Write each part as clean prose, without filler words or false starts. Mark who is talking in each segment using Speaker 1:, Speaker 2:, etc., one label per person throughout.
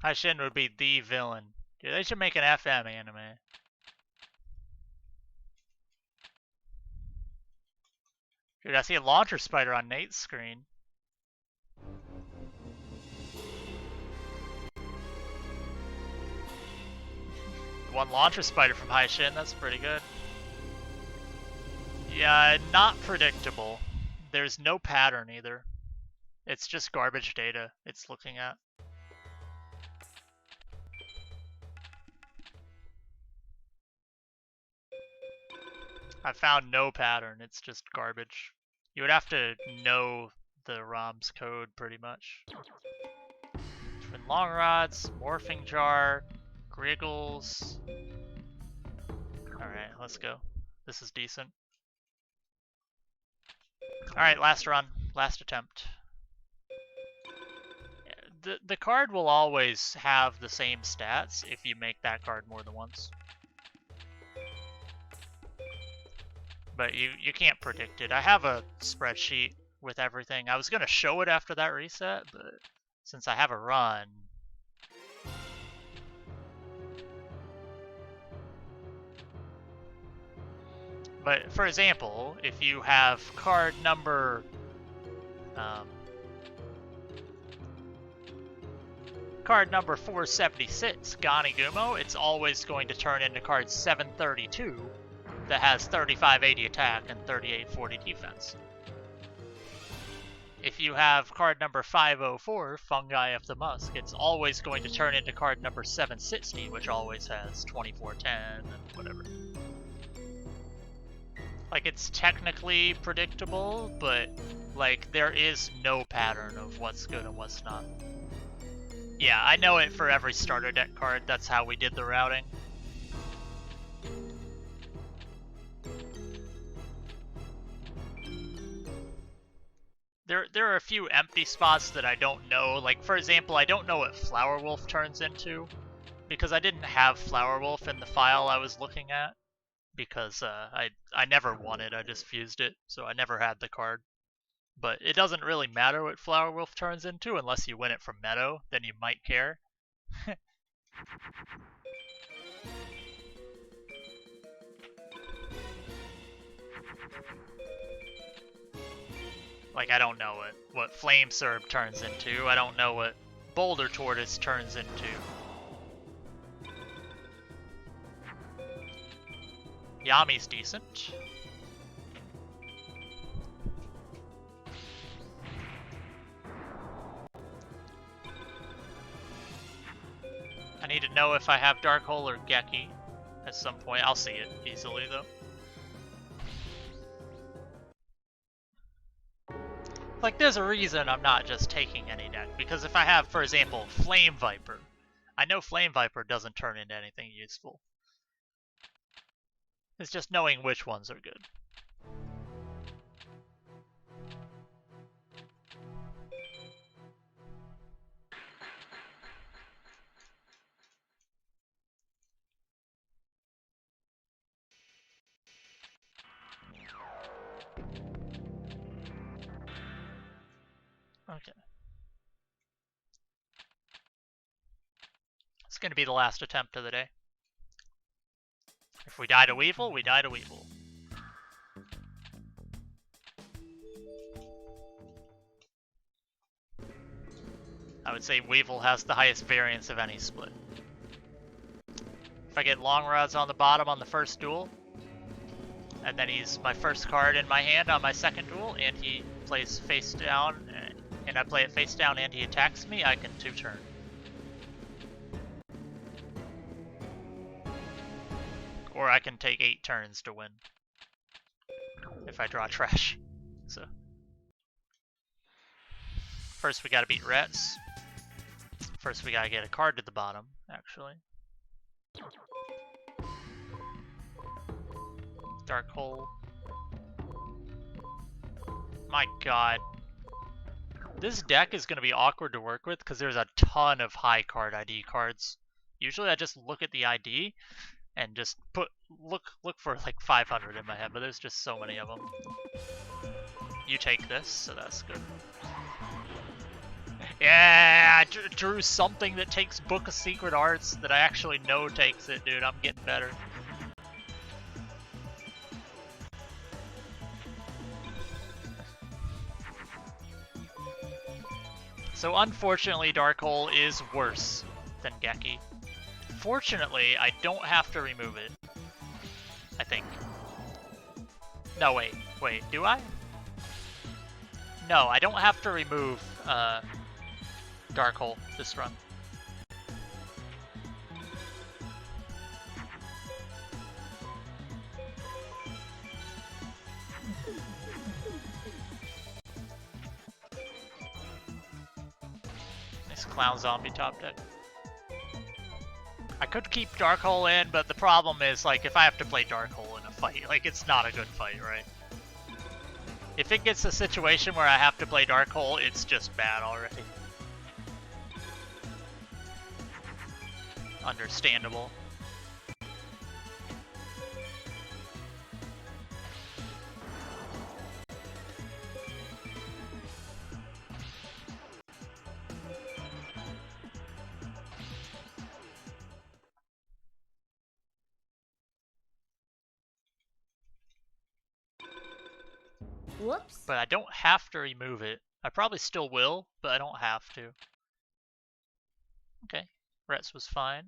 Speaker 1: Haishin would be the villain. Dude, they should make an FM anime. Dude, I see a launcher spider on Nate's screen. One launcher spider from Haishin, that's pretty good. Yeah, not predictable. There's no pattern either. It's just garbage data it's looking at. I found no pattern, it's just garbage. You would have to know the ROM's code pretty much. Twin long rods, morphing jar, Griggles. Alright, let's go. This is decent. Alright, last run. Last attempt. The card will always have the same stats if you make that card more than once. But you can't predict it. I have a spreadsheet with everything. I was going to show it after that reset, but since I have a run... But for example, if you have card number... card number 476, Ganigumo, it's always going to turn into card 732 that has 3580 attack and 3840 defense. If you have card number 504, Fungi of the Musk, it's always going to turn into card number 760, which always has 2410 and whatever. Like, it's technically predictable, but, like, there is no pattern of what's good and what's not. Yeah, I know it for every starter deck card. That's how we did the routing. There are a few empty spots that I don't know. Like, for example, I don't know what Flower Wolf turns into, because I didn't have Flower Wolf in the file I was looking at, because I never won it, I just fused it, so I never had the card. But it doesn't really matter what Flower Wolf turns into unless you win it from Meadow, then you might care. Like, I don't know what Flame Serb turns into. I don't know what Boulder Tortoise turns into. Yami's decent. I need to know if I have Dark Hole or Geki at some point. I'll see it easily, though. Like, there's a reason I'm not just taking any deck, because if I have, for example, Flame Viper, I know Flame Viper doesn't turn into anything useful. It's just knowing which ones are good. Okay. It's going to be the last attempt of the day. If we die to Weevil, we die to Weevil. I would say Weevil has the highest variance of any split. If I get Long Rods on the bottom on the first duel, and then he's my first card in my hand on my second duel, and he plays face down, and I play it face down and he attacks me, I can 2-turn. Or I can take 8 turns to win. If I draw trash. So first we gotta beat Rats. First we gotta get a card to the bottom, actually. Dark Hole. My god. This deck is going to be awkward to work with because there's a ton of high card ID cards. Usually I just look at the ID and just look for like 500 in my head, but there's just so many of them. You take this, so that's good. Yeah, drew something that takes Book of Secret Arts that I actually know takes it, dude. I'm getting better. So unfortunately, Dark Hole is worse than Geki. Fortunately, I don't have to remove it. I think. No, wait, do I? No, I don't have to remove Dark Hole this run. Nice Clown Zombie top deck. I could keep Dark Hole in, but the problem is, like, if I have to play Dark Hole in a fight, like, it's not a good fight, right? If it gets a situation where I have to play Dark Hole, it's just bad already. Understandable.
Speaker 2: Whoops.
Speaker 1: But I don't have to remove it. I probably still will, but I don't have to. Okay, Rets was fine.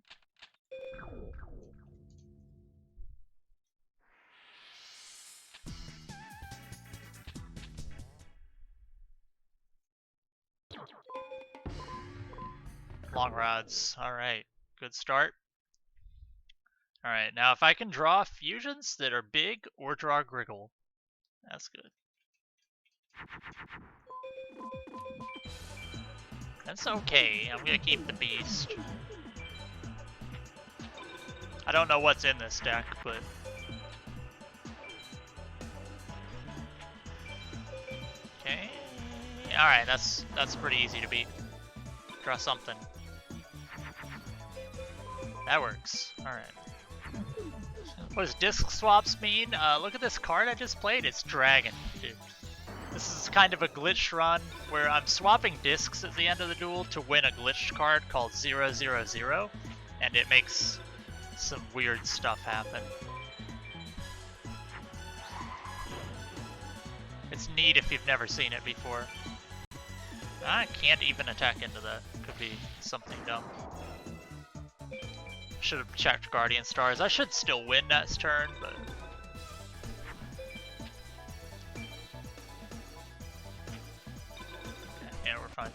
Speaker 1: Long rods. Alright, good start. Alright, now if I can draw fusions that are big or draw Griggle, that's good. That's okay. I'm gonna keep the Beast. I don't know what's in this deck, but... Okay. Alright, that's pretty easy to beat. Draw something. That works. Alright. What does disc swaps mean? Look at this card I just played. It's Dragon, dude. This is kind of a glitch run where I'm swapping discs at the end of the duel to win a glitched card called 000, and it makes some weird stuff happen. It's neat if you've never seen it before. I can't even attack into that. Could be something dumb. Should have checked Guardian Stars. I should still win next turn, but... yeah, we're fine.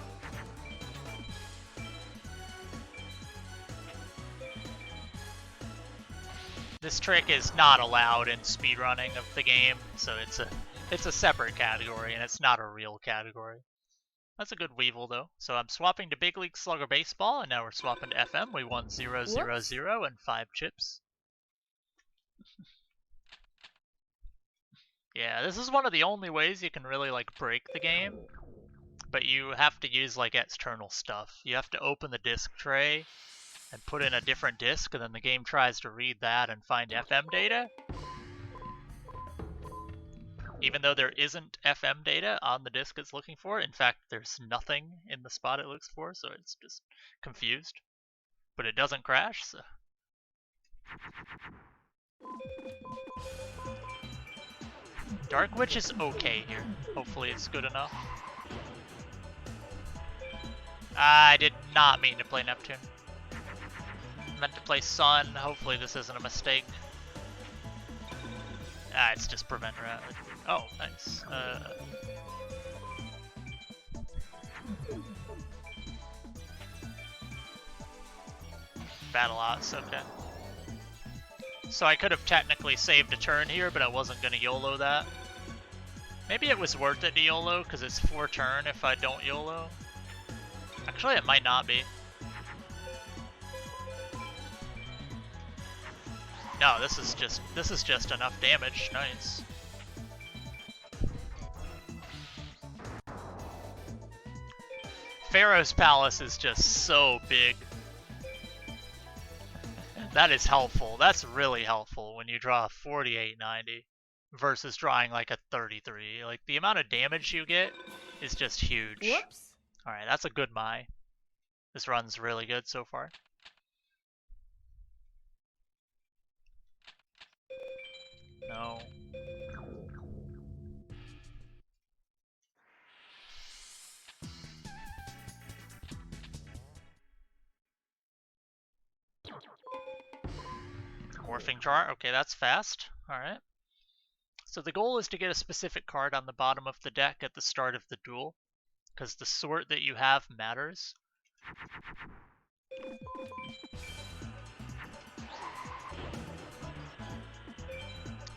Speaker 1: This trick is not allowed in speedrunning of the game, so it's a separate category, and it's not a real category. That's a good Weevil, though. So I'm swapping to Big League Slugger Baseball, and now we're swapping to FM. We won 000 and 5 chips. Yeah, this is one of the only ways you can really, like, break the game. But you have to use, like, external stuff. You have to open the disc tray and put in a different disc, and then the game tries to read that and find FM data. Even though there isn't FM data on the disk it's looking for. In fact, there's nothing in the spot it looks for, so it's just confused. But it doesn't crash, so... Dark Witch is okay here. Hopefully it's good enough. I did not mean to play Neptune. I meant to play Sun. Hopefully this isn't a mistake. Ah, it's just Prevent Rat. Oh, nice. Battle Ops, okay. So I could have technically saved a turn here, but I wasn't going to YOLO that. Maybe it was worth it to YOLO, because it's 4 turn if I don't YOLO. Actually, it might not be. No, this is just enough damage. Nice. Pharaoh's Palace is just so big. That is helpful. That's really helpful when you draw a 4890 versus drawing like a 33. Like, the amount of damage you get is just huge.
Speaker 2: Whoops.
Speaker 1: Alright, that's a good Mai. This run's really good so far. No. Morphing chart. Okay, that's fast. Alright. So the goal is to get a specific card on the bottom of the deck at the start of the duel, because the sort that you have matters.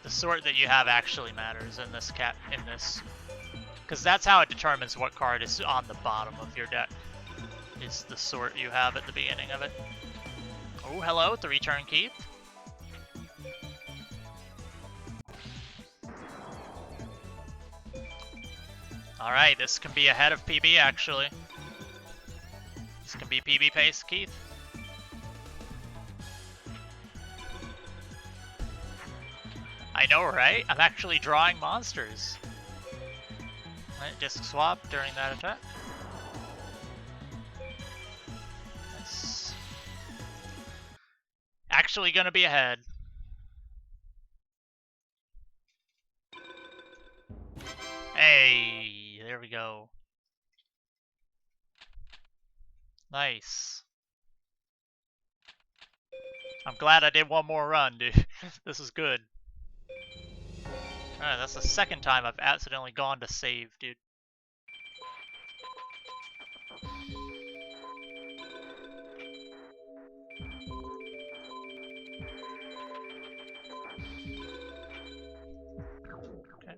Speaker 1: The sort that you have actually matters in this because that's how it determines what card is on the bottom of your deck, is the sort you have at the beginning of it. Oh, hello, 3-turn Keith. Alright, this can be ahead of PB, actually. This can be PB pace, Keith. I know, right? I'm actually drawing monsters. Right, disc swap during that attack. That's actually gonna be ahead. Hey, there we go. Nice. I'm glad I did one more run, dude. This is good. Alright, that's the second time I've accidentally gone to save, dude. Okay.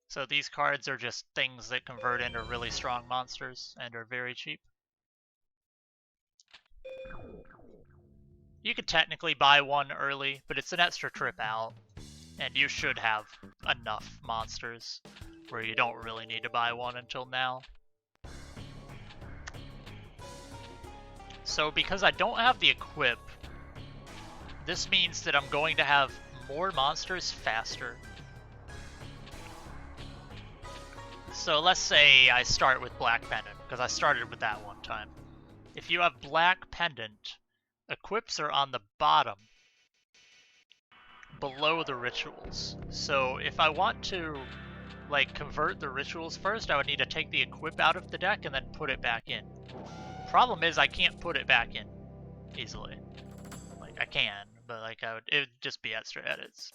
Speaker 1: So these cards are just things that convert into really strong monsters and are very cheap. You could technically buy one early, but it's an extra trip out. And you should have enough monsters where you don't really need to buy one until now. So because I don't have the equip, this means that I'm going to have more monsters faster. So let's say I start with Black Pendant, because I started with that one time. If you have Black Pendant, equips are on the bottom, below the rituals. So if I want to like convert the rituals first, I would need to take the equip out of the deck and then put it back in. Problem is I can't put it back in easily. Like I can, but like it would just be extra edits.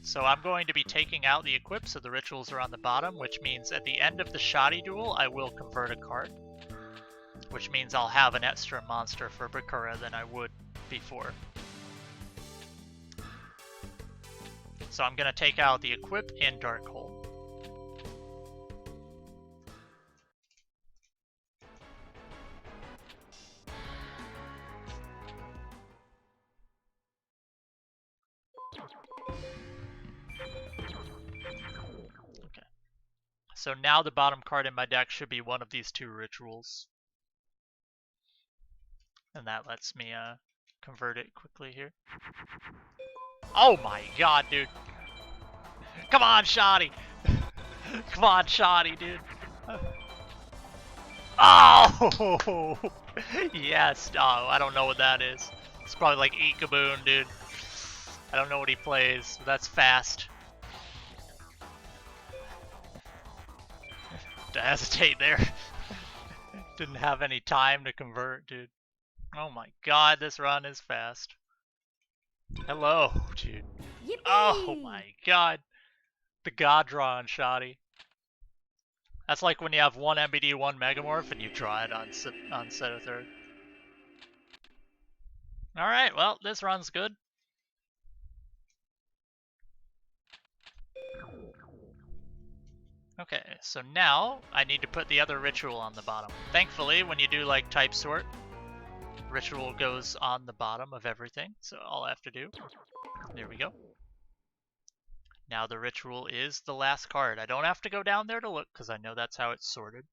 Speaker 1: So I'm going to be taking out the equip so the rituals are on the bottom, which means at the end of the shoddy duel I will convert a card. Which means I'll have an extra monster for Bakura than I would before. So I'm going to take out the equip and Dark Hole. Okay. So now the bottom card in my deck should be one of these two rituals. And that lets me convert it quickly here. Oh my god, dude. Come on, Shoddy. Come on, Shoddy, dude. Oh! Yes. Oh, I don't know what that is. It's probably like Ikaboon, dude. I don't know what he plays, but that's fast. To hesitate there. Didn't have any time to convert, dude. Oh my god, this run is fast. Hello, dude.
Speaker 2: Yippee!
Speaker 1: Oh my god. The god draw on Shoddy. That's like when you have one MBD, one Megamorph, and you draw it on set of third. Alright, well, this run's good. Okay, so now I need to put the other ritual on the bottom. Thankfully, when you do like type sort, ritual goes on the bottom of everything, so all I have to do, there we go. Now the ritual is the last card. I don't have to go down there to look because I know that's how it's sorted.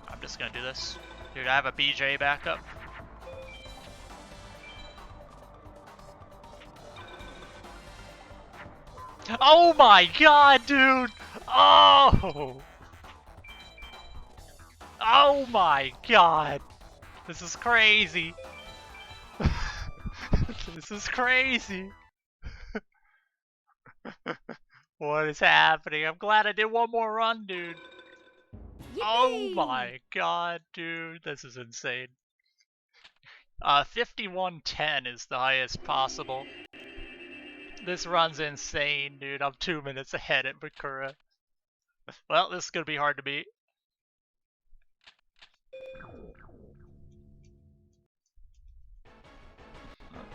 Speaker 1: I'm just gonna do this. Dude, I have a BJ backup. Oh my god, dude! Oh! Oh my god! This is crazy! This is crazy! What is happening? I'm glad I did one more run, dude. Oh
Speaker 2: Yippee!
Speaker 1: my god, dude. This is insane. 51:10 is the highest possible. This run's insane, dude. I'm 2 minutes ahead at Bakura. Well, this is gonna be hard to beat.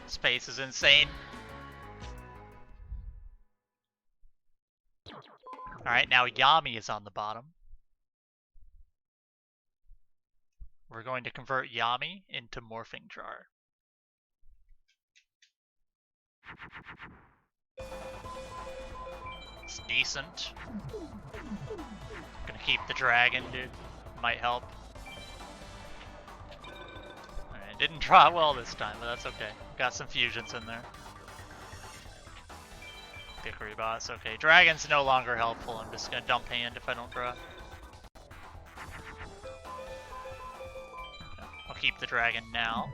Speaker 1: This pace is insane. Alright, now Yami is on the bottom. We're going to convert Yami into Morphing Jar. It's decent. Gonna keep the dragon, dude. Might help. Alright, didn't draw well this time, but that's okay. Got some fusions in there. Hickory boss, okay. Dragon's no longer helpful. I'm just gonna dump hand if I don't draw. I'll keep the dragon now.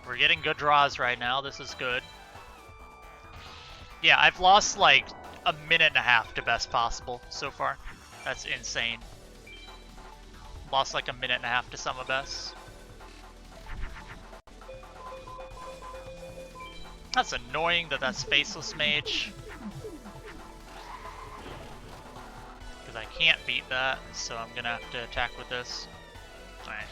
Speaker 1: We're getting good draws right now. This is good. Yeah, I've lost like a minute and a half to best possible so far. That's insane. Lost like a minute and a half to sum of best. That's annoying that that's Faceless Mage. Because I can't beat that, so I'm gonna have to attack with this. Alright.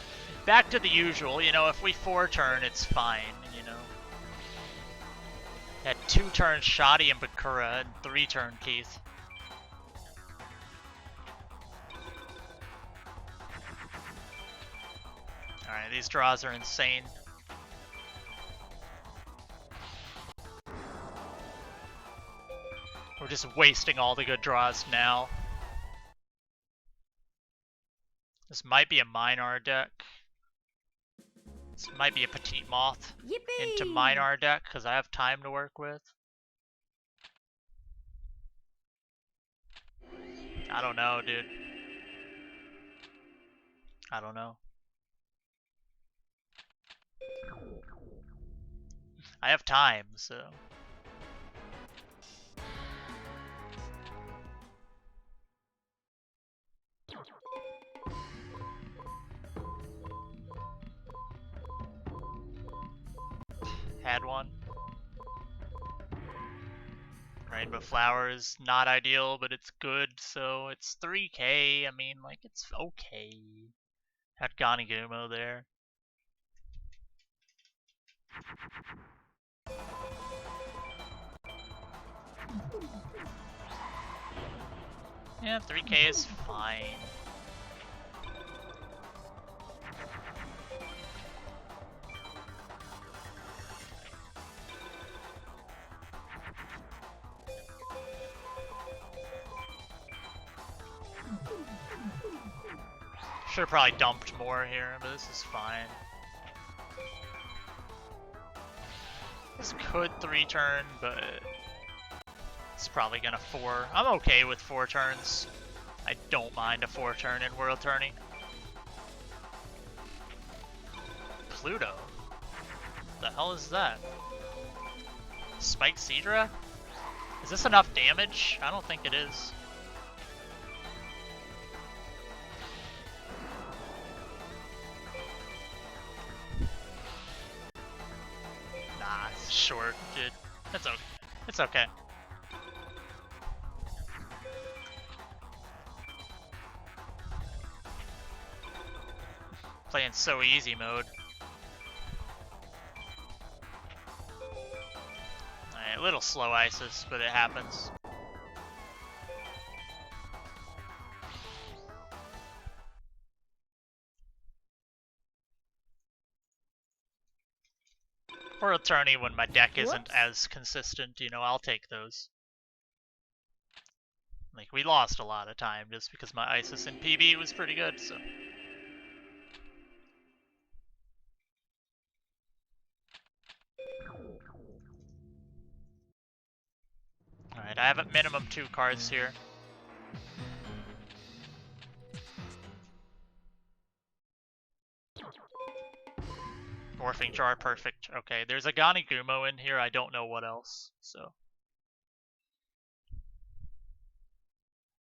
Speaker 1: Back to the usual, you know, if we 4-turn, it's fine, you know. Had 2-turn Shoddy and Bakura and 3-turn Keith. Alright, these draws are insane. We're just wasting all the good draws now. This might be a Minar deck. This might be a Petite Moth
Speaker 2: Yippee!
Speaker 1: into Minar deck, because I have time to work with. I don't know, dude. I don't know. I have time, so... Had one. Rainbow Flower is not ideal, but it's good, so it's 3k. I mean, like, it's okay. Had Ganigumo there. Yeah, 3k is fine. Should've probably dumped more here, but this is fine. This could 3-turn, but it's probably gonna 4. I'm okay with 4 turns. I don't mind a 4-turn in World Tourney. Pluto? The hell is that? Spike Seadra? Is this enough damage? I don't think it is. Nah, it's short, dude. It's okay. It's okay. Playing so easy mode. Alright, a little slow Isis, but it happens. For a tourney when my deck isn't as consistent, you know, I'll take those. Like, we lost a lot of time just because my Isis in PB was pretty good, so... Alright, I have at minimum 2 cards here. Morphing Jar, perfect. Okay, there's a Ganigumo in here, I don't know what else, so.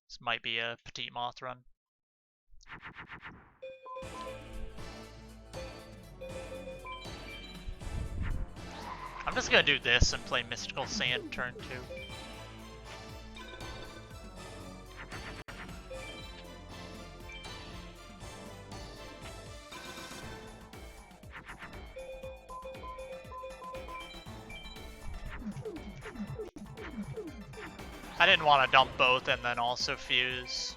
Speaker 1: This might be a Petite Moth run. I'm just gonna do this and play Mystical Sand turn 2. I didn't want to dump both and then also fuse.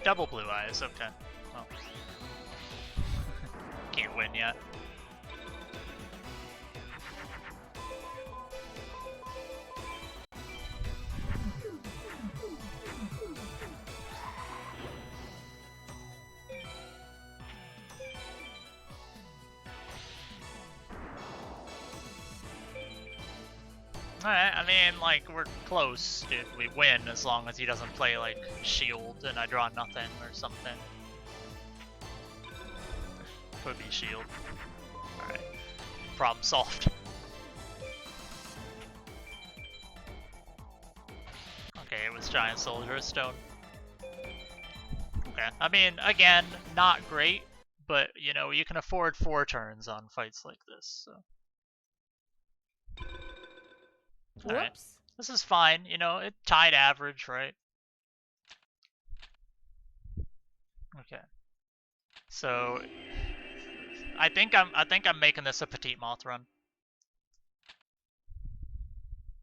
Speaker 1: Double blue eyes, okay. Well. Can't win yet. Alright, I mean, like, we're close, dude. We win as long as he doesn't play, like, Shield and I draw nothing or something. Could be Shield. Alright. Problem solved. Okay, it was Giant Soldier Stone. Okay, I mean, again, not great, but, you know, you can afford 4 turns on fights like this, so.
Speaker 2: Whoops.
Speaker 1: Alright. This is fine, you know, it tied average, right? Okay. So I think I'm making this a Petite Moth run.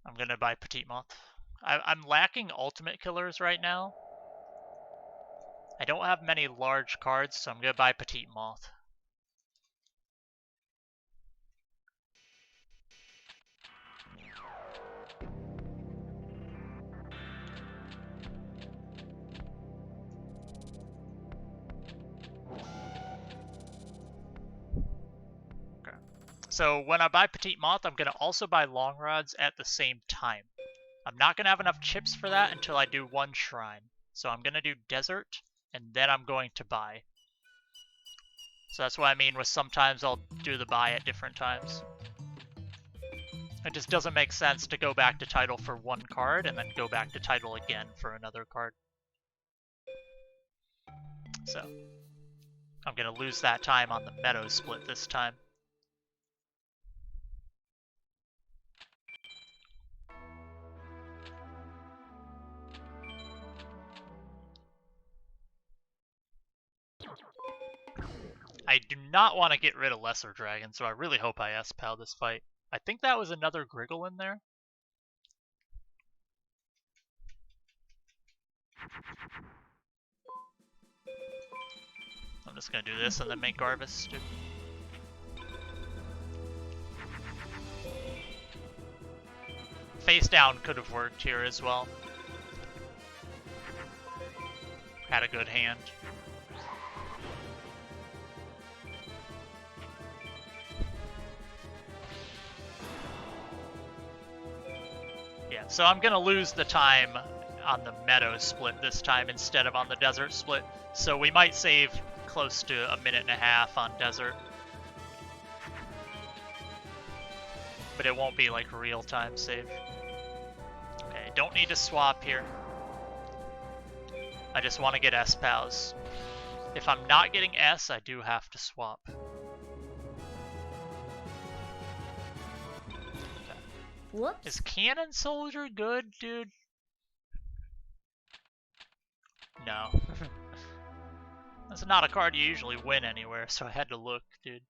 Speaker 1: I'm gonna buy Petite Moth. I'm lacking ultimate killers right now. I don't have many large cards, so I'm gonna buy Petite Moth. So when I buy Petite Moth, I'm going to also buy Long Rods at the same time. I'm not going to have enough chips for that until I do 1 shrine. So I'm going to do Desert, and then I'm going to buy. So that's what I mean with sometimes I'll do the buy at different times. It just doesn't make sense to go back to title for 1 card and then go back to title again for another card. So I'm going to lose that time on the Meadow split this time. I do not want to get rid of Lesser Dragon, so I really hope I S-POW this fight. I think that was another Griggle in there. I'm just going to do this and then make Garvus, dude. Face down could have worked here as well. Had a good hand. Yeah, so I'm gonna lose the time on the Meadow split this time instead of on the Desert split. So we might save close to 1.5 minutes on Desert. But it won't be like real time save. Okay, don't need to swap here. I just want to get S-POWs. If I'm not getting S, I do have to swap.
Speaker 2: Whoops.
Speaker 1: Is Cannon Soldier good, dude? No. That's not a card you usually win anywhere, so I had to look, dude.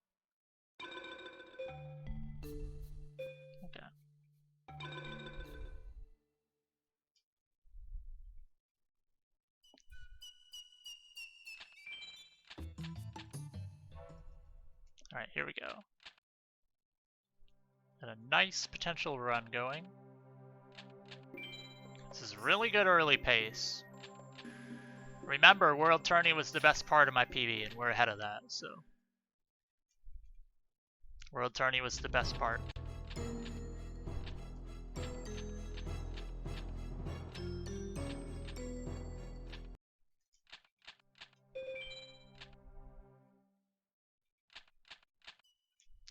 Speaker 1: Okay. Alright, here we go. And a nice potential run going. This is really good early pace. Remember, World Tourney was the best part of my PB, and we're ahead of that, so. World Tourney was the best part.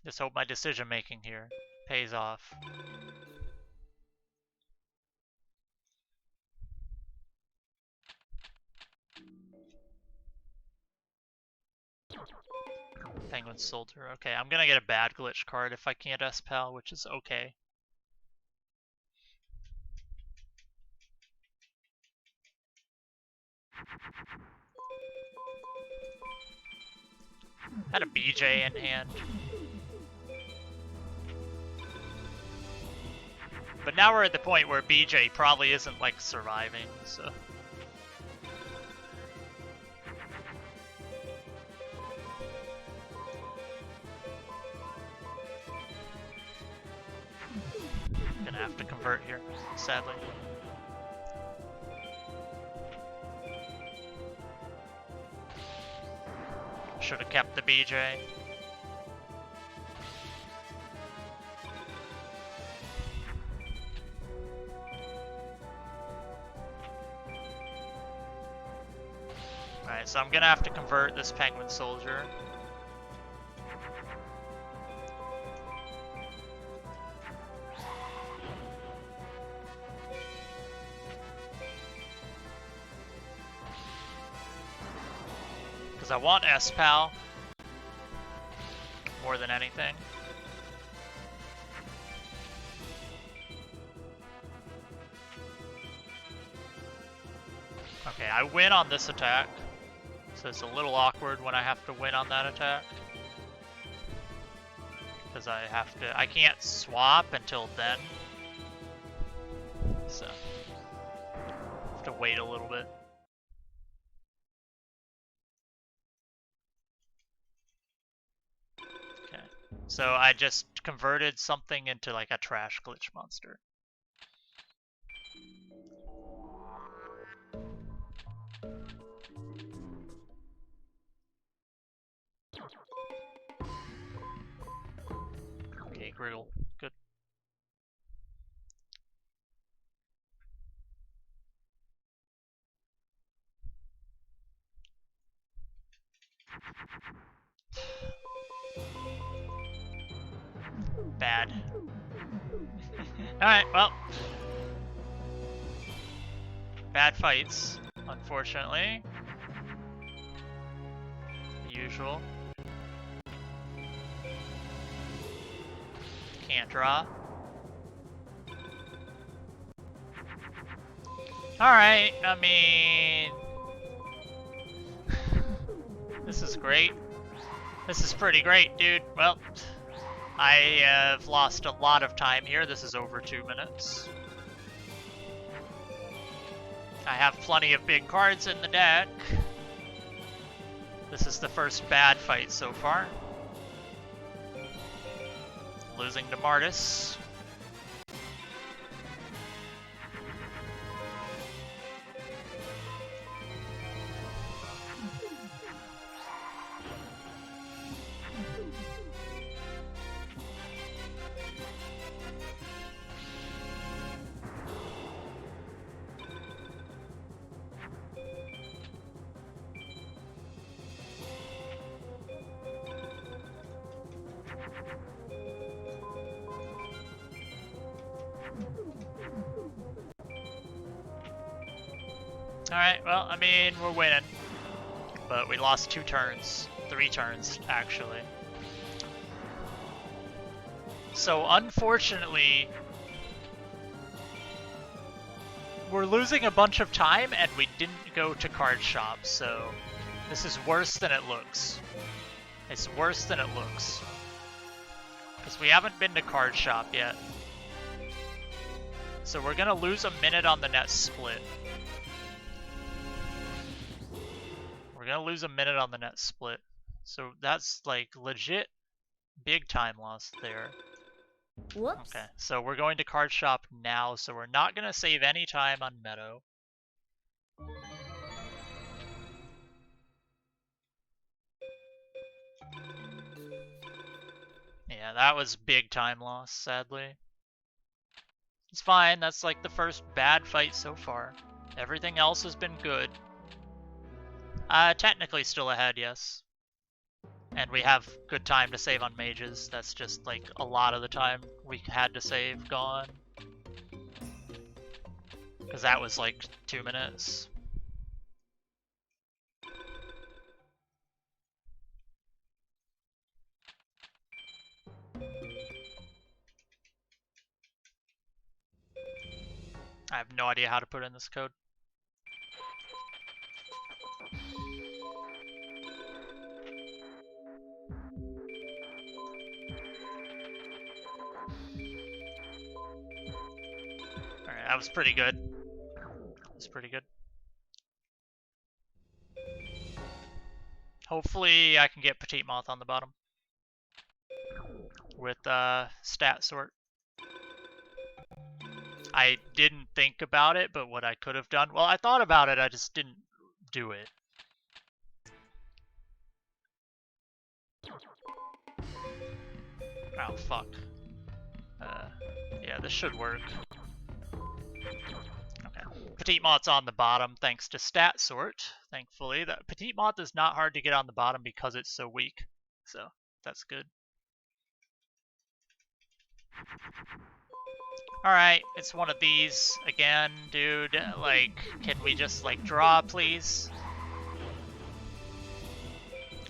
Speaker 1: Just hope my decision making here pays off. Penguin Soldier. Okay, I'm gonna get a bad glitch card if I can't S-Pal, which is okay. Had a BJ in hand. But now we're at the point where BJ probably isn't like surviving, so. Gonna have to convert here, sadly. Should have kept the BJ. Alright, so I'm gonna have to convert this Penguin Soldier. I want S-Pal more than anything. Okay, I win on this attack, so it's a little awkward when I have to win on that attack. Because I can't swap until then. So, I have to wait a little bit. So I just converted something into like a trash glitch monster. Okay, Griggle. Good. Bad. Alright, well. Bad fights, unfortunately. The usual. Can't draw. Alright, I mean... This is great. This is pretty great, dude. Well... I have lost a lot of time here. This is over 2 minutes. I have plenty of big cards in the deck. This is the first bad fight so far. Losing to Martis. Alright, well, I mean, we're winning. But we lost 2 turns. 3 turns, actually. So, unfortunately, we're losing a bunch of time and we didn't go to card shop, so this is worse than it looks. It's worse than it looks. Because we haven't been to card shop yet. So we're gonna lose a minute on the net split. We're gonna lose a minute on the net split. So that's like legit big time loss there.
Speaker 2: Whoops.
Speaker 1: Okay, so we're going to card shop now, so we're not going to save any time on Meadow. Yeah, that was big time loss, sadly. It's fine, that's like the first bad fight so far. Everything else has been good. Technically still ahead, yes. And we have good time to save on mages. That's just like a lot of the time we had to save gone. Because that was like 2 minutes. I have no idea how to put in this code. Alright, that was pretty good. That was pretty good. Hopefully I can get Petite Moth on the bottom. With stat sort. I didn't think about it, but what I could have done... Well, I thought about it, I just didn't do it. Oh, fuck. Yeah, this should work. Okay. Petite Moth's on the bottom thanks to stat sort, thankfully. That Petite Moth is not hard to get on the bottom because it's so weak. So, that's good. Alright, it's one of these again, dude. Like, can we just, like, draw, please?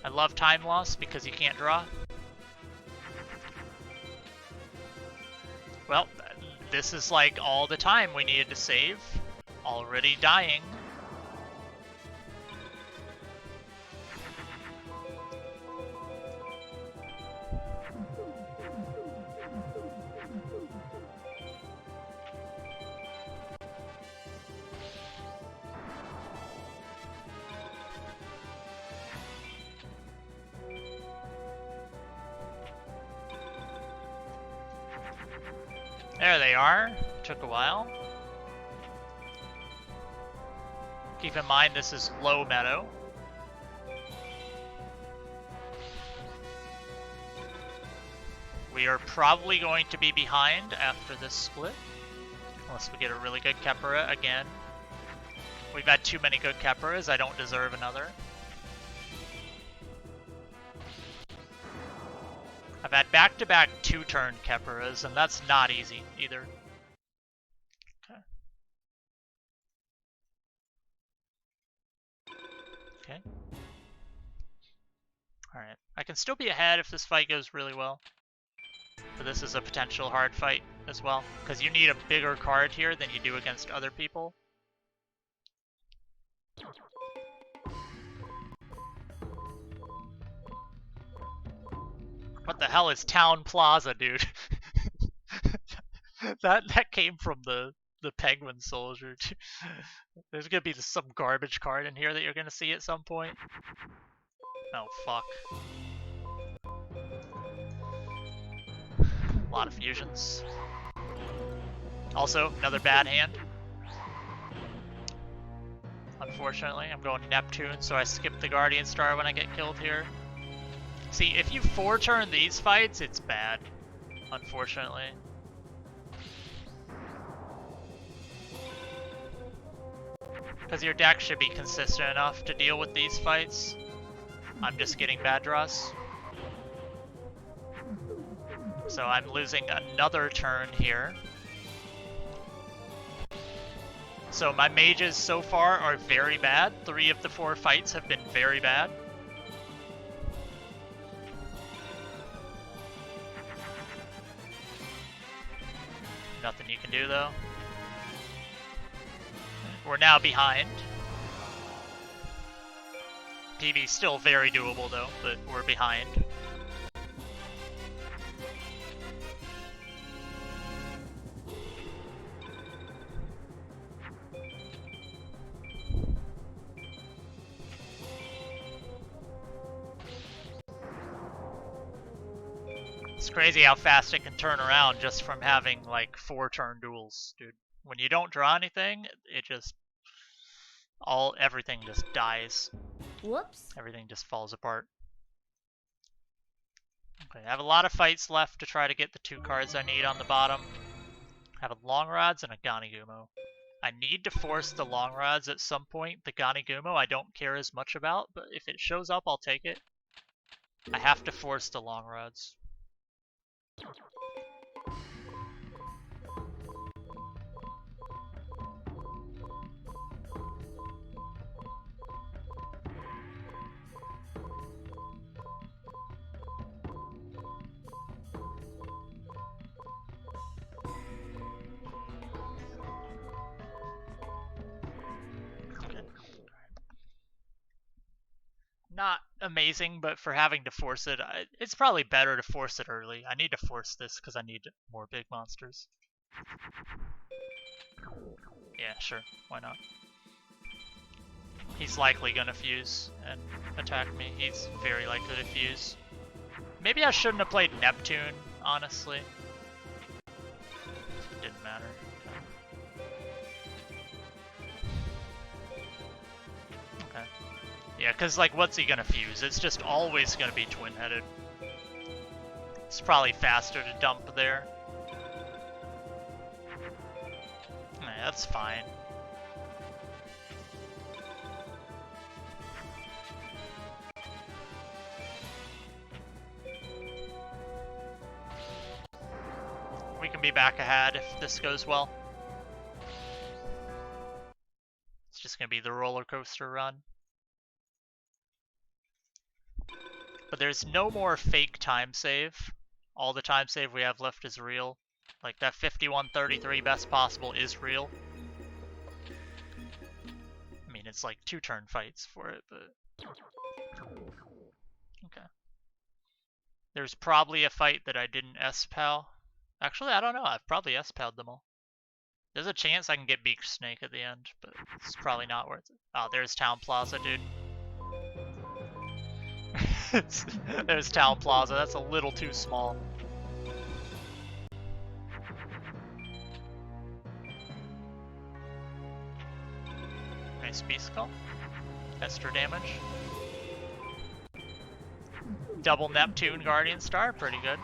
Speaker 1: I love time loss because you can't draw. Well, this is like all the time we needed to save. Already dying. There they are. Took a while. Keep in mind this is low Meadow. We are probably going to be behind after this split. Unless we get a really good Kepura again. We've had too many good Kepuras, I don't deserve another. I've had back-to-back 2-turn Kepuras, and that's not easy either. Okay. Okay. Alright. I can still be ahead if this fight goes really well. But this is a potential hard fight as well, because you need a bigger card here than you do against other people. What the hell is Town Plaza, dude? that came from the Penguin Soldier. There's gonna be some garbage card in here that you're gonna see at some point. Oh fuck. A lot of fusions. Also, another bad hand. Unfortunately, I'm going Neptune, so I skip the Guardian Star when I get killed here. See, if you 4-turn these fights, it's bad. Unfortunately. Because your deck should be consistent enough to deal with these fights. I'm just getting bad draws. So I'm losing another turn here. So my mages so far are very bad. 3 of the 4 fights have been very bad. Nothing you can do though. We're now behind. PB's still very doable though, but we're behind. It's crazy how fast it can turn around just from having like 4-turn duels, dude. When you don't draw anything, it just everything just dies.
Speaker 2: Whoops.
Speaker 1: Everything just falls apart. Okay, I have a lot of fights left to try to get the 2 cards I need on the bottom. I have a Long Rods and a Ganigumo. I need to force the Long Rods at some point. The Ganigumo I don't care as much about, but if it shows up, I'll take it. I have to force the Long Rods. Not amazing, but for having to force it, it's probably better to force it early. I need to force this because I need more big monsters. Yeah, sure. Why not? He's likely gonna fuse and attack me. He's very likely to fuse. Maybe I shouldn't have played Neptune, honestly. It didn't matter. Okay. Yeah, because, like, what's he gonna fuse? It's just always gonna be twin-headed. It's probably faster to dump there. Yeah, that's fine. We can be back ahead if this goes well. It's just gonna be the roller coaster run. But there's no more fake time save. All the time save we have left is real. Like, that 5133 best possible is real. I mean, it's like 2-turn fights for it, but... Okay. There's probably a fight that I didn't S-PAL. Actually, I don't know. I've probably S-PAL'd them all. There's a chance I can get Beak Snake at the end, but it's probably not worth it. Oh, there's Town Plaza, dude. There's Town Plaza. That's a little too small. Nice Beast Skull. Extra damage. Double Neptune Guardian Star. Pretty good.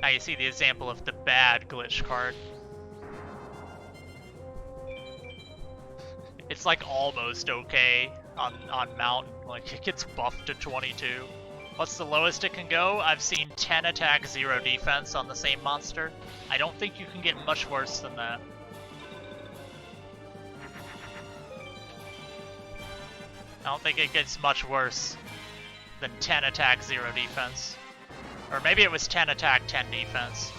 Speaker 1: Now you see the example of the bad glitch card. It's like almost okay on Mountain. Like, it gets buffed to 22. What's the lowest it can go? I've seen 10 attack, 0 defense on the same monster. I don't think you can get much worse than that. I don't think it gets much worse than 10 attack, 0 defense. Or maybe it was 10 attack, 10 defense.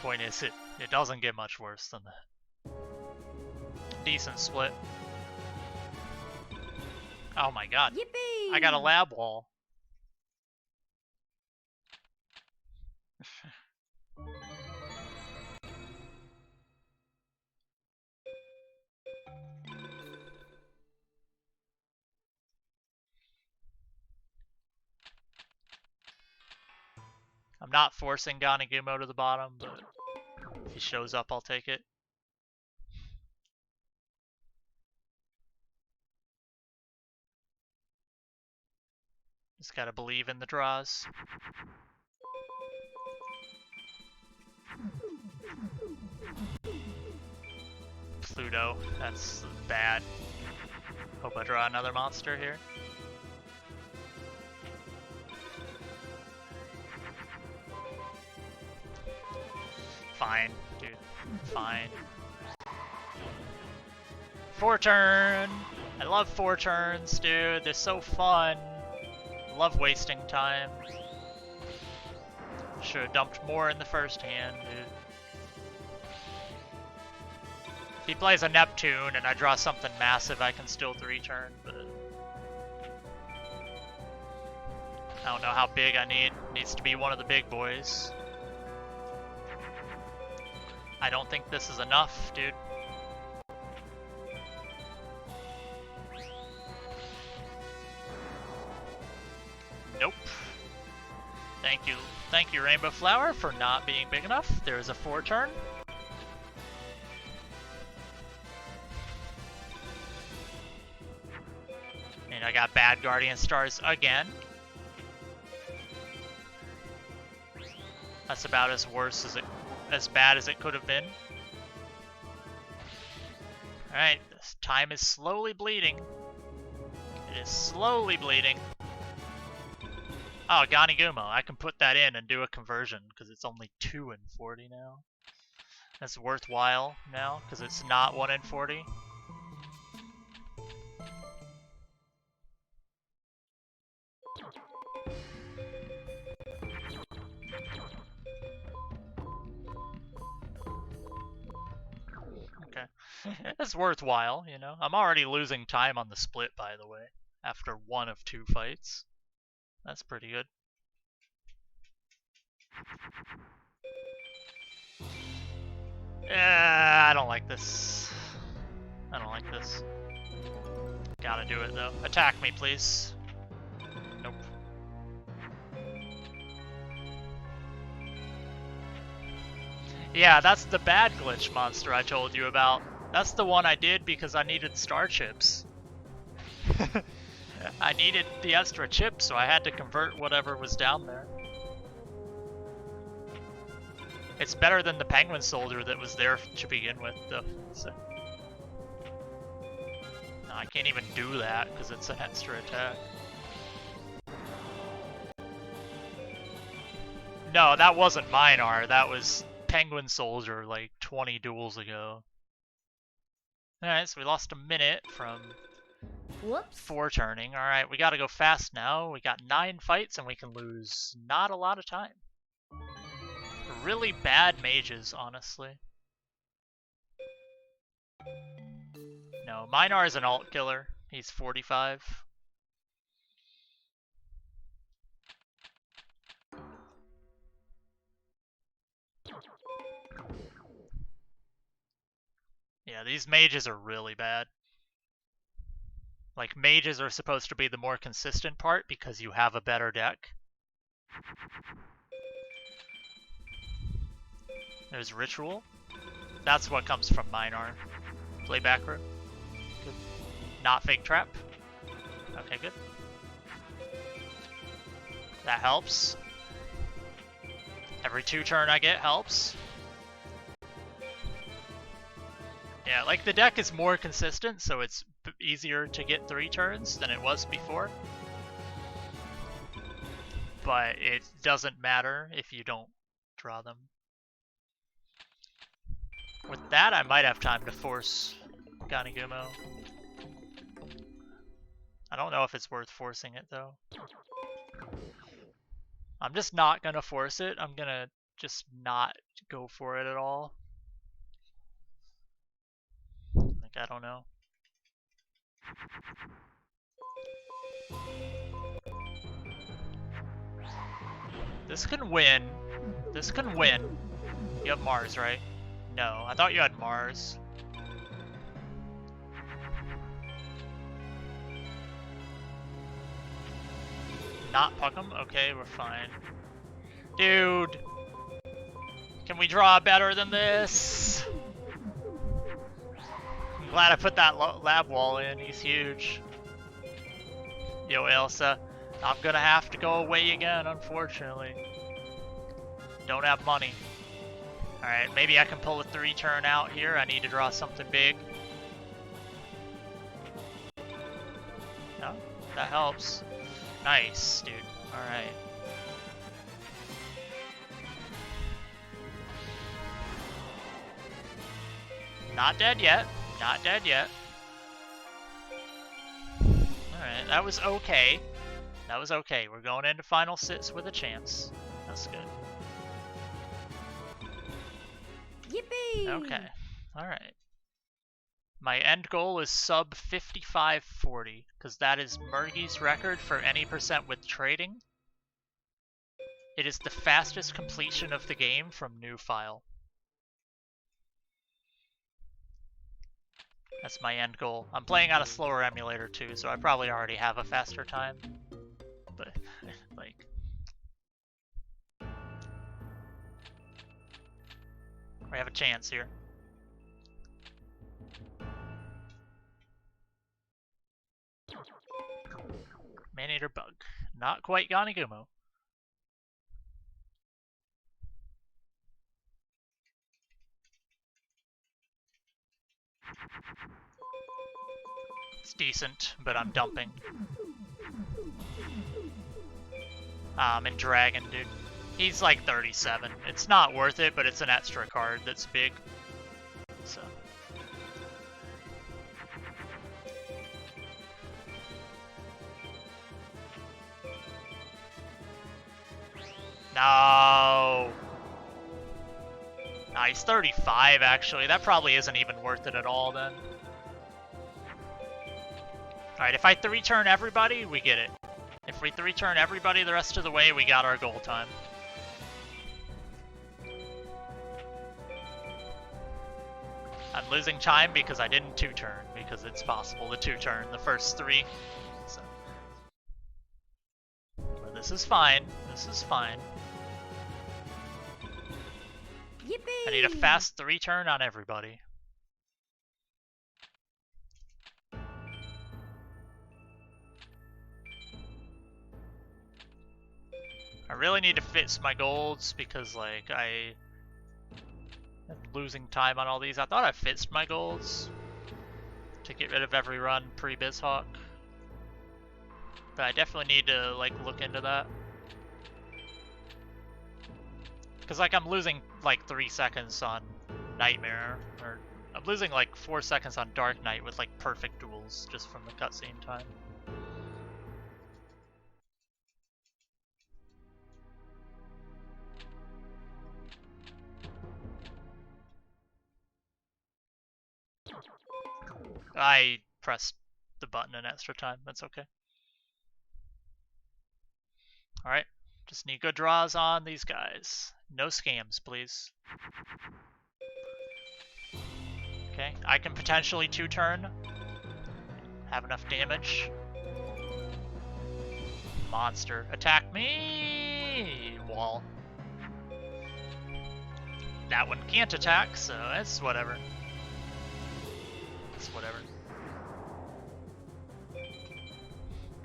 Speaker 1: Point is, it doesn't get much worse than that. Decent split. Oh my god.
Speaker 2: Yippee!
Speaker 1: I got a lab wall. I'm not forcing Ganigumo to the bottom, but if he shows up, I'll take it. Just gotta believe in the draws. Pluto, that's bad. Hope I draw another monster here. Fine, dude. Fine. 4-turn! I love 4 turns, dude. They're so fun. I love wasting time. Should have dumped more in the first hand, dude. If he plays a Neptune and I draw something massive, I can still 3-turn, but... I don't know how big I need. It needs to be one of the big boys. I don't think this is enough, dude. Nope. Thank you, Rainbow Flower, for not being big enough. There is a 4-turn. And I got bad Guardian Stars again. That's about as bad as it could have been. Alright, this time is slowly bleeding. It is slowly bleeding. Oh, Ganigumo. I can put that in and do a conversion because it's only 2 in 40 now. That's worthwhile now because it's not 1 in 40. Okay. It's worthwhile, you know. I'm already losing time on the split, by the way, after 1 of 2 fights. That's pretty good. I don't like this. I don't like this. Gotta do it, though. Attack me, please. Nope. Yeah, that's the bad glitch monster I told you about. That's the one I did because I needed star chips. I needed the extra chips, so I had to convert whatever was down there. It's better than the penguin soldier that was there to begin with, though. So. No, I can't even do that because it's an extra attack. No, that wasn't Minar. That was Penguin Soldier like 20 duels ago. Alright, so we lost a minute from 4 turning. Alright, we gotta go fast now. We got 9 fights and we can lose not a lot of time. Really bad mages, honestly. No, Minar is an alt killer. He's 45. Yeah, these mages are really bad. Like, mages are supposed to be the more consistent part because you have a better deck. There's Ritual. That's what comes from Minar. Play back row. Good. Not Fake Trap. Okay, good. That helps. Every 2 turn I get helps. Yeah, like the deck is more consistent, so it's easier to get 3 turns than it was before. But it doesn't matter if you don't draw them. With that, I might have time to force Ganigumo. I don't know if it's worth forcing it, though. I'm just not gonna force it. I'm gonna just not go for it at all. Like, I don't know. This can win. This can win. You have Mars, right? No, I thought you had Mars. Not Puckham? Okay, we're fine. Dude! Can we draw better than this? I'm glad I put that lab wall in. He's huge. Yo, Elsa. I'm gonna have to go away again, unfortunately. Don't have money. Alright, maybe I can pull a 3 turn out here. I need to draw something big. No, that helps. Nice, dude. Alright. Not dead yet. Not dead yet. Alright, that was okay. That was okay. We're going into final sits with a chance. That's good.
Speaker 2: Yippee!
Speaker 1: Okay. Alright. My end goal is sub 5540, because that is Murgy's record for any percent with trading. It is the fastest completion of the game from new file. That's my end goal. I'm playing on a slower emulator too, so I probably already have a faster time. But Like, we have a chance here. Maneater bug. Not quite Ganigumo. It's decent, but I'm dumping. I'm in Dragon, dude. He's like 37. It's not worth it, but it's an extra card that's big. So. No. Nah, he's 35 actually. That probably isn't even worth it at all then. Alright, if I 3-turn everybody, we get it. If we 3-turn everybody the rest of the way, we got our goal time. I'm losing time because I didn't 2-turn, because it's possible to 2-turn the first 3. So. But this is fine. This is fine.
Speaker 2: Yippee!
Speaker 1: I need a fast 3-turn on everybody. I really need to fix my golds because, like, I'm losing time on all these. I thought I fixed my golds to get rid of every run pre-BizHawk. But I definitely need to, like, look into that. Because, like, I'm losing, like, 3 seconds on Nightmare. Or I'm losing, like, 4 seconds on Dark Knight with, like, perfect duels just from the cutscene time. I pressed the button an extra time. That's okay. Alright. Just need good draws on these guys. No scams, please. Okay. I can potentially 2-turn. Have enough damage. Monster. Attack me! Wall. That one can't attack, so it's whatever. It's whatever.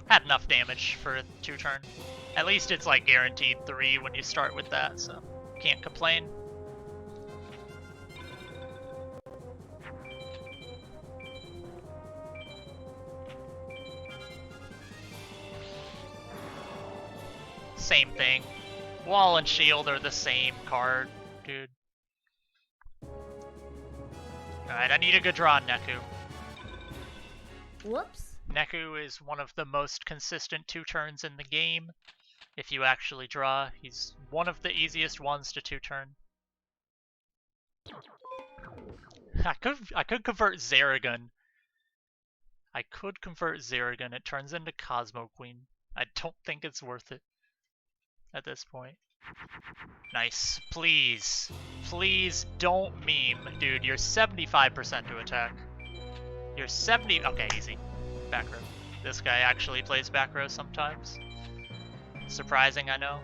Speaker 1: Had enough damage for a 2-turn. At least it's like guaranteed 3 when you start with that, so can't complain. Same thing. Wall and shield are the same card, dude. Alright, I need a good draw on Neku.
Speaker 2: Whoops.
Speaker 1: Neku is one of the most consistent 2-turns in the game. If you actually draw, he's one of the easiest ones to 2-turn. I could convert Zeragun. I could convert Zeragun. It turns into Cosmo Queen. I don't think it's worth it at this point. Nice. Please. Please don't meme. Dude, you're 75% to attack. You're 70... Okay, easy. Back row. This guy actually plays back row sometimes. Surprising, I know.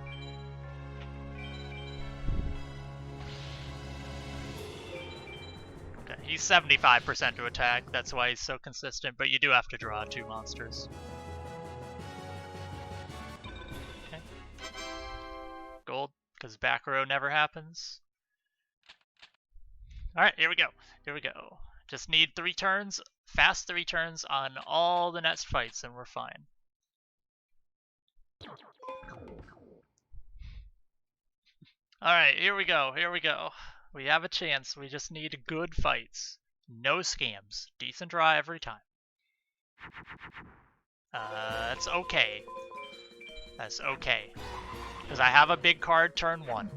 Speaker 1: Okay, he's 75% to attack. That's why he's so consistent, but you do have to draw 2 monsters. Okay. Gold, because back row never happens. Alright, here we go. Here we go. Just need 3 turns, fast 3 turns on all the next fights, and we're fine. Alright, here we go, here we go. We have a chance, we just need good fights. No scams. Decent draw every time. That's okay. That's okay. Because I have a big card turn 1.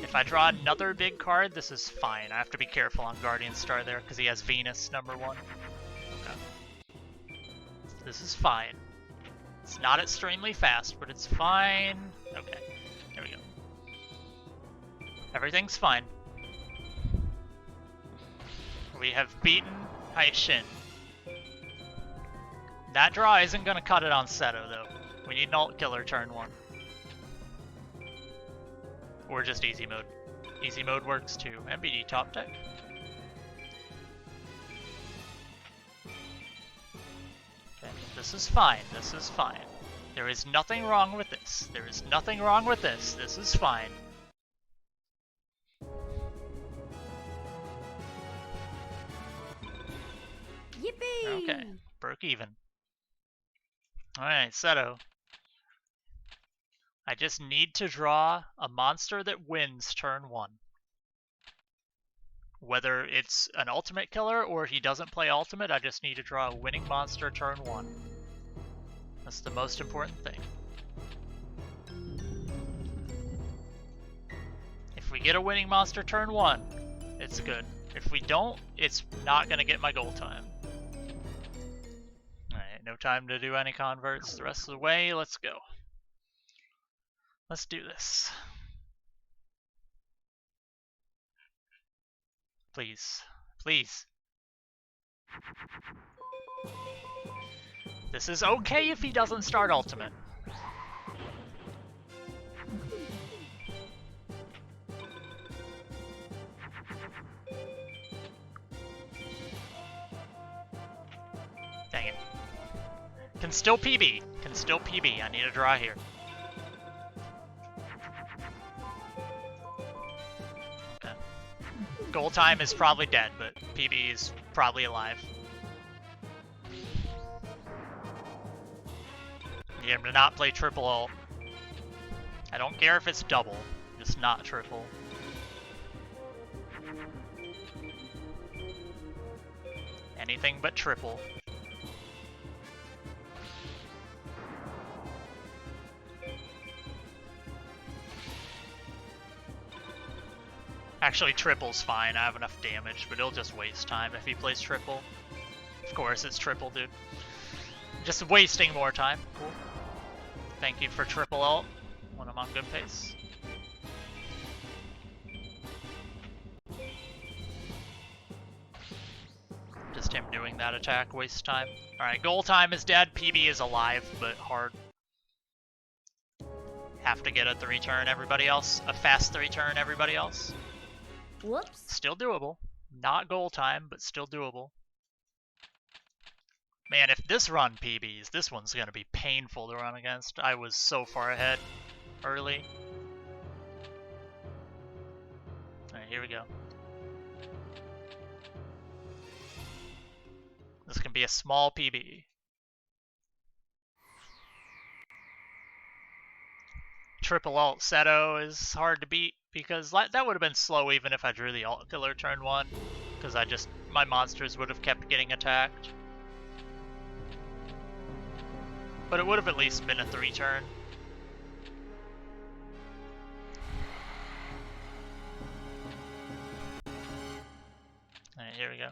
Speaker 1: If I draw another big card, this is fine. I have to be careful on Guardian Star there, because he has Venus #1. Okay. This is fine. It's not extremely fast, but it's fine. Okay, there we go. Everything's fine. We have beaten Haishin. That draw isn't going to cut it on Seto, though. We need an alt killer turn 1. Or just easy mode. Easy mode works too. MBD top deck. Okay, this is fine. This is fine. There is nothing wrong with this. There is nothing wrong with this. This is fine.
Speaker 2: Yippee!
Speaker 1: Okay, broke even. Alright, Seto. I just need to draw a monster that wins turn 1. Whether it's an ultimate killer or he doesn't play ultimate, I just need to draw a winning monster turn 1. That's the most important thing. If we get a winning monster turn 1, it's good. If we don't, it's not going to get my goal time. Alright, no time to do any converts the rest of the way. Let's go. Let's do this. Please. Please. This is okay if he doesn't start ultimate. Dang it. Can still PB. Can still PB. I need a draw here. Okay. Goal time is probably dead, but PB is probably alive. Need him to not play triple ult. I don't care if it's double, just not triple. Anything but triple. Actually, triple's fine. I have enough damage, but it'll just waste time if he plays triple. Of course, it's triple, dude. Just wasting more time. Cool. Thank you for triple ult when I'm on good pace. Just him doing that attack wastes time. Alright, goal time is dead. PB is alive, but hard. Have to get a 3-turn, everybody else. A fast 3-turn, everybody else.
Speaker 2: Whoops.
Speaker 1: Still doable. Not goal time, but still doable. Man, if this run PBs, this one's going to be painful to run against. I was so far ahead early. Alright, here we go. This can be a small PB. Triple ult Seto is hard to beat because that would have been slow even if I drew the ult killer turn 1. Because my monsters would have kept getting attacked. But it would have at least been a 3-turn. Alright, here we go.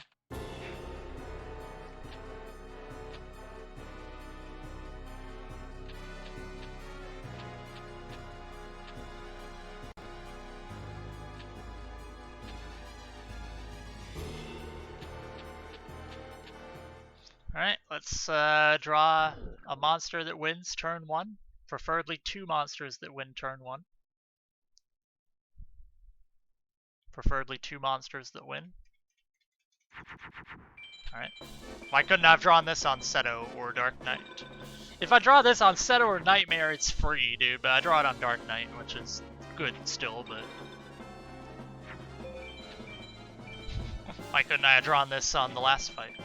Speaker 1: Alright, let's draw a monster that wins turn 1. Preferably 2 monsters that win turn 1. Preferably 2 monsters that win. Alright. Why couldn't I have drawn this on Seto or Dark Knight? If I draw this on Seto or Nightmare, it's free, dude, but I draw it on Dark Knight, which is good still, but... Why couldn't I have drawn this on the last fight?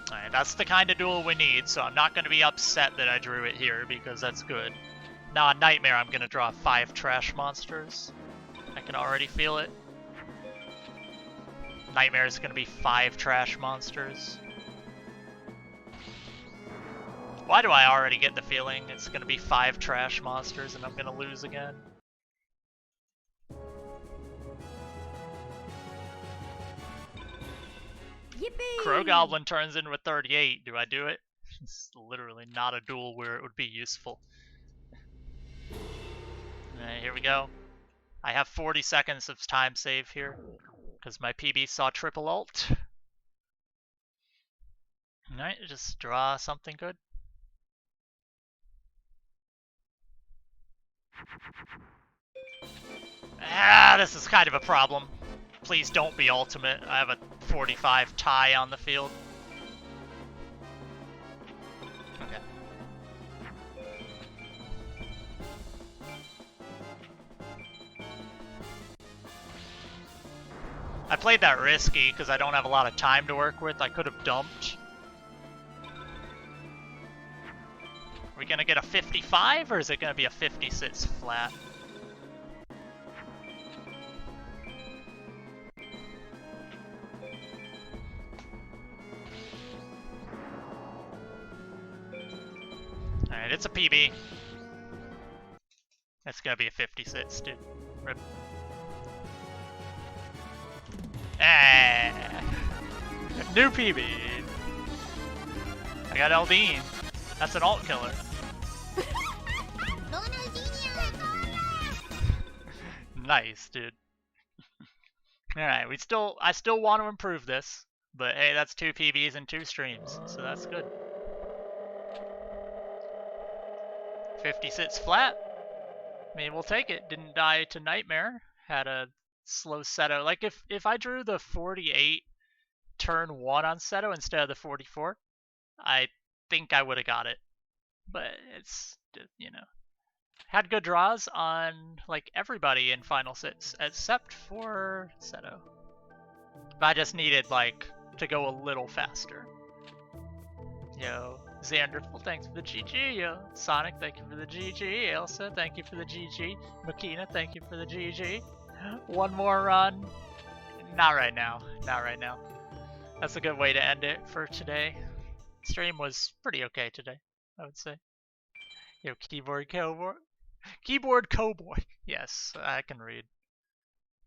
Speaker 1: Alright, that's the kind of duel we need, so I'm not going to be upset that I drew it here, because that's good. Now on Nightmare, I'm going to draw 5 trash monsters. I can already feel it. Nightmare is going to be 5 trash monsters. Why do I already get the feeling it's going to be 5 trash monsters and I'm going to lose again?
Speaker 2: Yippee!
Speaker 1: Crow Goblin turns in with 38. Do I do it? It's literally not a duel where it would be useful. Alright, here we go. I have 40 seconds of time save here, because my PB saw triple ult. Alright, just draw something good. Ah, this is kind of a problem. Please don't be ultimate. I have a 45 tie on the field. Okay. I played that risky because I don't have a lot of time to work with. I could have dumped. Are we going to get a 55 or is it going to be a 56 flat? Alright, it's a PB. It's gonna be a 56, dude. Rip. Ah, new PB. I got Eldine. That's an alt killer. Nice, dude. Alright, I still want to improve this, but hey, that's 2 PBs and 2 streams, so that's good. 56 flat. I mean, we'll take it. Didn't die to Nightmare. Had a slow Seto. Like, if I drew the 48 turn 1 on Seto instead of the 44, I think I would have got it. But it's, you know. Had good draws on, like, everybody in Final Six, except for Seto. But I just needed, like, to go a little faster. Yo, Xanderful, thanks for the GG. Yo, Sonic, thank you for the GG. Elsa, thank you for the GG. Makina, thank you for the GG. One more run. Not right now. Not right now. That's a good way to end it for today. Stream was pretty okay today, I would say. Yo, keyboard cowboy. Keyboard cowboy. Yes, I can read.